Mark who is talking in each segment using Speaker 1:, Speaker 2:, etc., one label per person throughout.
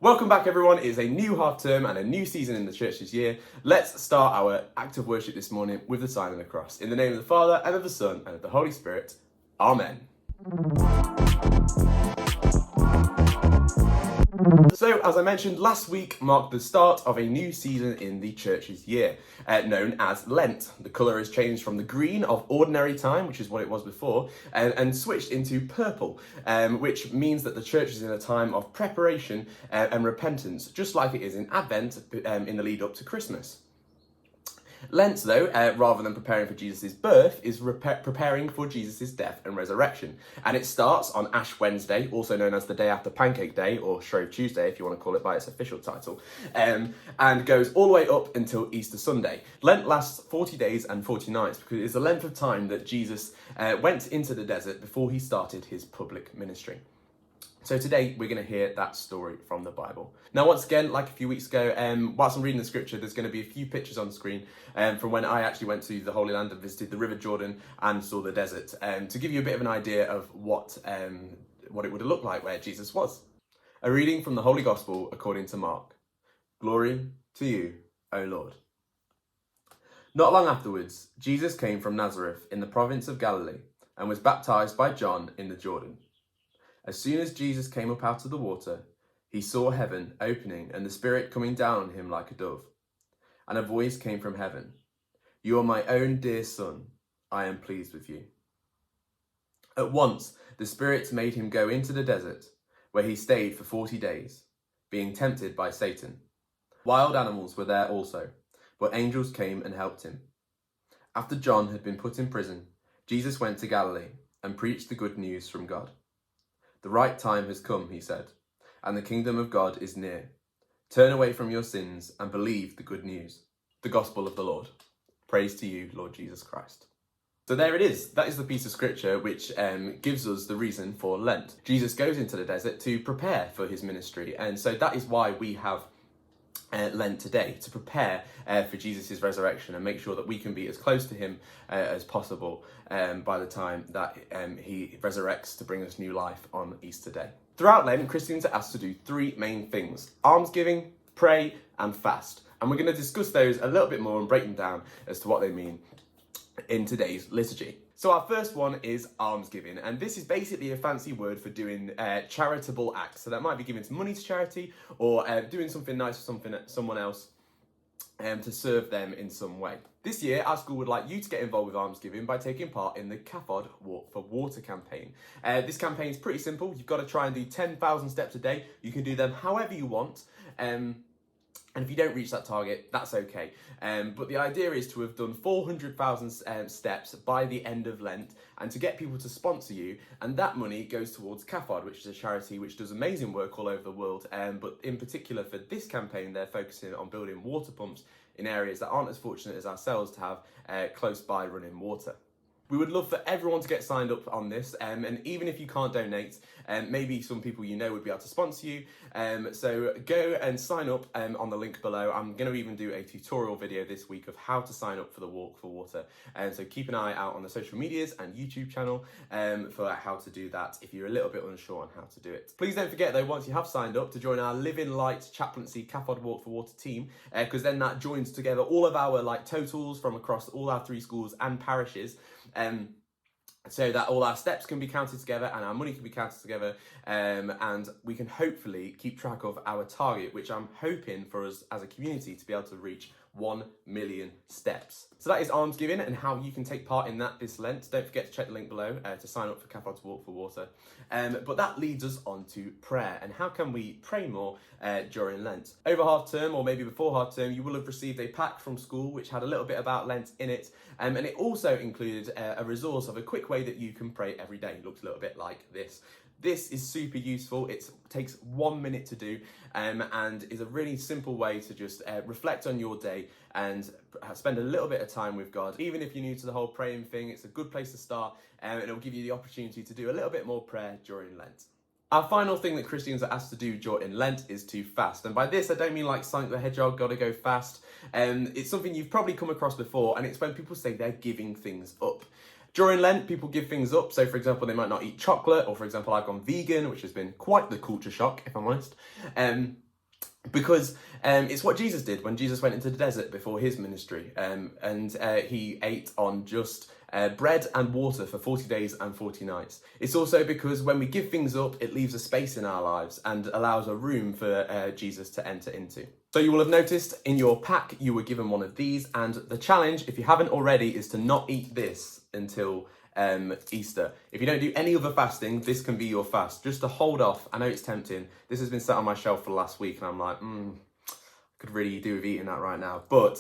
Speaker 1: Welcome back everyone, it is a new half term and a new season in the church this year. Let's start our act of worship this morning with the sign of the cross. In the name of the Father, and of the Son, and of the Holy Spirit. Amen. So, as I mentioned, last week marked the start of a new season in the church's year, known as Lent. The colour has changed from the green of ordinary time, which is what it was before, and switched into purple, which means that the church is in a time of preparation and repentance, just like it is in Advent in the lead up to Christmas. Lent, though, rather than preparing for Jesus' birth, is preparing for Jesus' death and resurrection. And it starts on Ash Wednesday, also known as the day after Pancake Day, or Shrove Tuesday, if you want to call it by its official title, and goes all the way up until Easter Sunday. Lent lasts 40 days and 40 nights, because it is the length of time that Jesus went into the desert before he started his public ministry. So today we're going to hear that story from the Bible. Now, once again, like a few weeks ago, whilst I'm reading the scripture, there's going to be a few pictures on screen from when I actually went to the Holy Land and visited the River Jordan and saw the desert, to give you a bit of an idea of what it would have looked like where Jesus was. A reading from the Holy Gospel according to Mark. Glory to you, O Lord. Not long afterwards, Jesus came from Nazareth in the province of Galilee and was baptized by John in the Jordan. As soon as Jesus came up out of the water, he saw heaven opening and the Spirit coming down on him like a dove. And a voice came from heaven, "You are my own dear Son, I am pleased with you." At once, the Spirit made him go into the desert, where he stayed for 40 days, being tempted by Satan. Wild animals were there also, but angels came and helped him. After John had been put in prison, Jesus went to Galilee and preached the good news from God. "The right time has come," he said, "and the kingdom of God is near. Turn away from your sins and believe the good news." The gospel of the Lord. Praise to you, Lord Jesus Christ. So there it is. That is the piece of scripture which gives us the reason for Lent. Jesus goes into the desert to prepare for his ministry, and so that is why we have Lent today, to prepare for Jesus' resurrection and make sure that we can be as close to him as possible by the time that he resurrects to bring us new life on Easter Day. Throughout Lent, Christians are asked to do three main things: almsgiving, pray, and fast. And we're going to discuss those a little bit more and break them down as to what they mean in today's liturgy. So our first one is almsgiving, and this is basically a fancy word for doing charitable acts. So that might be giving some money to charity, or doing something nice for someone else to serve them in some way. This year, our school would like you to get involved with almsgiving by taking part in the CAFOD Walk For Water campaign. This campaign is pretty simple. You've got to try and do 10,000 steps a day. You can do them however you want. And if you don't reach that target, that's okay. But the idea is to have done 400,000 steps by the end of Lent, and to get people to sponsor you. And that money goes towards CAFOD, which is a charity which does amazing work all over the world. But in particular for this campaign, they're focusing on building water pumps in areas that aren't as fortunate as ourselves to have close by running water. We would love for everyone to get signed up on this, and even if you can't donate, maybe some people you know would be able to sponsor you. So go and sign up on the link below. I'm going to even do a tutorial video this week of how to sign up for the Walk for Water. So keep an eye out on the social medias and YouTube channel for how to do that if you're a little bit unsure on how to do it. Please don't forget though, once you have signed up, to join our Living Light Chaplaincy CAFOD Walk for Water team, because then that joins together all of our totals from across all our 3 schools and parishes. So that all our steps can be counted together and our money can be counted together, and we can hopefully keep track of our target, which I'm hoping for us as a community to be able to reach 1 million steps. So that is almsgiving and how you can take part in that this Lent. Don't forget to check the link below to sign up for CAFOD Walk For Water. But that leads us on to prayer, and how can we pray more during Lent? Over half term, or maybe before half term, you will have received a pack from school which had a little bit about Lent in it, and it also included a resource of a quick way that you can pray every day. It looks a little bit like this. This is super useful. It takes 1 minute to do, and is a really simple way to just reflect on your day and spend a little bit of time with God. Even if you're new to the whole praying thing, it's a good place to start, and it'll give you the opportunity to do a little bit more prayer during Lent. Our final thing that Christians are asked to do during Lent is to fast. And by this, I don't mean like Sonic the Hedgehog, gotta go fast. It's something you've probably come across before, and it's when people say they're giving things up. During Lent, people give things up. So, for example, they might not eat chocolate, or for example, I've gone vegan, which has been quite the culture shock, if I'm honest. Because it's what Jesus did when Jesus went into the desert before his ministry, and he ate on just bread and water for 40 days and 40 nights. It's also because when we give things up, it leaves a space in our lives and allows a room for Jesus to enter into. So you will have noticed in your pack you were given one of these, and the challenge, if you haven't already, is to not eat this until Easter. If you don't do any other fasting, this can be your fast. Just to hold off. I know it's tempting. This has been sat on my shelf for the last week and I'm like, I could really do with eating that right now. But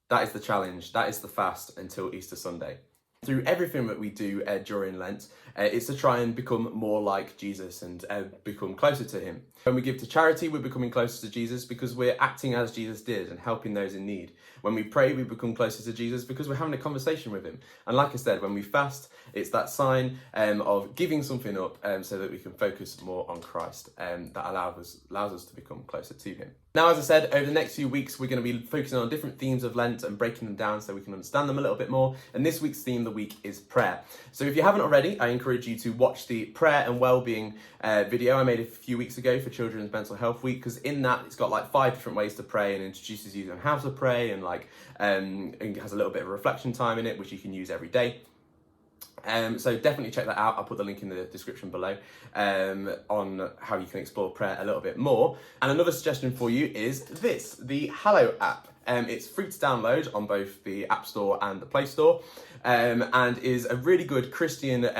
Speaker 1: that is the challenge. That is the fast until Easter Sunday. Through everything that we do during Lent, it's to try and become more like Jesus and become closer to him. When we give to charity, we're becoming closer to Jesus because we're acting as Jesus did and helping those in need. When we pray, we become closer to Jesus because we're having a conversation with him. And like I said, when we fast, it's that sign of giving something up so that we can focus more on Christ that allows us to become closer to him. Now, as I said, over the next few weeks, we're going to be focusing on different themes of Lent and breaking them down so we can understand them a little bit more. And this week's theme of the week is prayer. So if you haven't already, I encourage you to watch the prayer and wellbeing video I made a few weeks ago for Children's Mental Health Week, because in that it's got like 5 different ways to pray and introduces you on how to pray and and it has a little bit of a reflection time in it, which you can use every day. So definitely check that out. I'll put the link in the description below on how you can explore prayer a little bit more. And another suggestion for you is this, the Hallow app. It's free to download on both the App Store and the Play Store, and is a really good Christian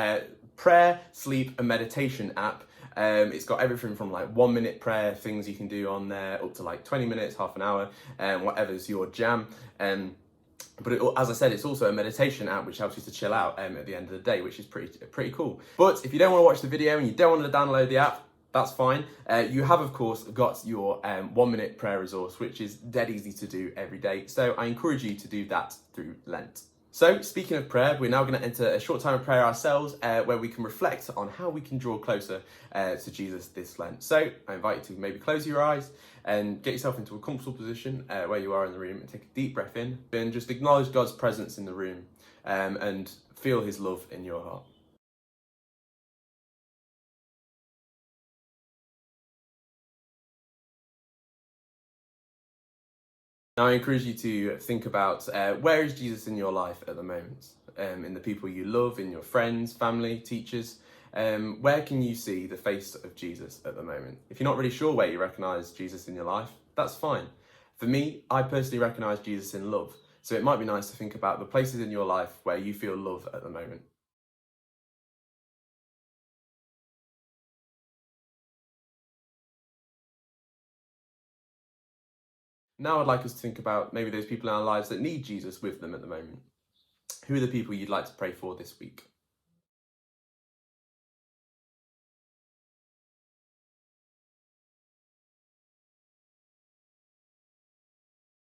Speaker 1: prayer, sleep and meditation app. It's got everything from like 1-minute prayer things you can do on there up to like 20 minutes, half an hour, whatever's your jam. But as I said, it's also a meditation app which helps you to chill out at the end of the day, which is pretty cool. But if you don't want to watch the video and you don't want to download the app, that's fine. You have, of course, got your 1-minute prayer resource, which is dead easy to do every day. So I encourage you to do that through Lent. So speaking of prayer, we're now going to enter a short time of prayer ourselves where we can reflect on how we can draw closer to Jesus this Lent. So I invite you to maybe close your eyes and get yourself into a comfortable position where you are in the room, and take a deep breath in and just acknowledge God's presence in the room and feel his love in your heart. Now I encourage you to think about where is Jesus in your life at the moment, in the people you love, in your friends, family, teachers. Where can you see the face of Jesus at the moment? If you're not really sure where you recognise Jesus in your life, that's fine. For me, I personally recognise Jesus in love. So it might be nice to think about the places in your life where you feel love at the moment. Now I'd like us to think about maybe those people in our lives that need Jesus with them at the moment. Who are the people you'd like to pray for this week?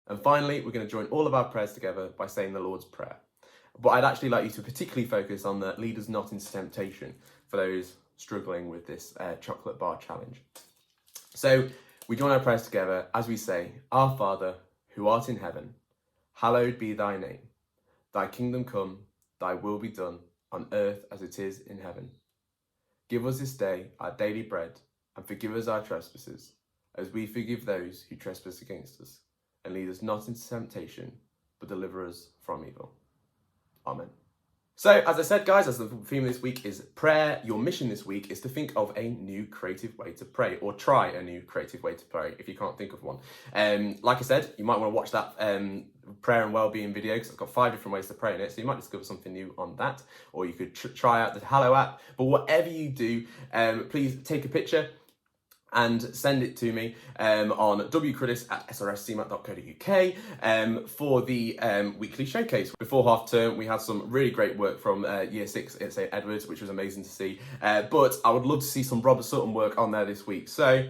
Speaker 1: And finally, we're going to join all of our prayers together by saying the Lord's Prayer. But I'd actually like you to particularly focus on the lead us not into temptation for those struggling with this chocolate bar challenge. So we join our prayers together as we say, Our Father, who art in heaven, hallowed be thy name. Thy kingdom come, thy will be done, on earth as it is in heaven. Give us this day our daily bread, and forgive us our trespasses, as we forgive those who trespass against us. And lead us not into temptation, but deliver us from evil. Amen. So, as I said, guys, as the theme this week is prayer, your mission this week is to think of a new creative way to pray, or try a new creative way to pray if you can't think of one. Like I said, you might want to watch that prayer and wellbeing video because it's got 5 different ways to pray in it, so you might discover something new on that, or you could try out the Hallow app. But whatever you do, please take a picture and send it to me on wcruddace@srscmat.co.uk for the weekly showcase. Before half term, we had some really great work from Year 6 at St Edward's, which was amazing to see. But I would love to see some Robert Sutton work on there this week. So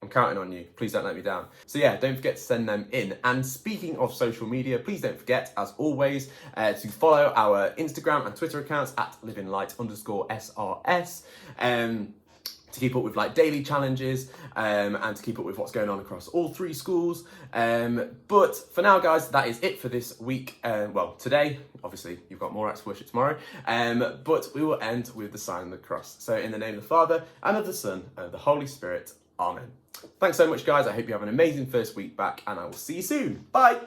Speaker 1: I'm counting on you. Please don't let me down. So yeah, don't forget to send them in. And speaking of social media, please don't forget, as always, to follow our Instagram and Twitter accounts at livinglight_SRS. To keep up with like daily challenges and to keep up with what's going on across all 3 schools. But for now, guys, that is it for this week. Well, today, obviously, you've got more acts of worship tomorrow. But we will end with the sign of the cross. So in the name of the Father, and of the Son, and of the Holy Spirit. Amen. Thanks so much, guys. I hope you have an amazing first week back, and I will see you soon. Bye.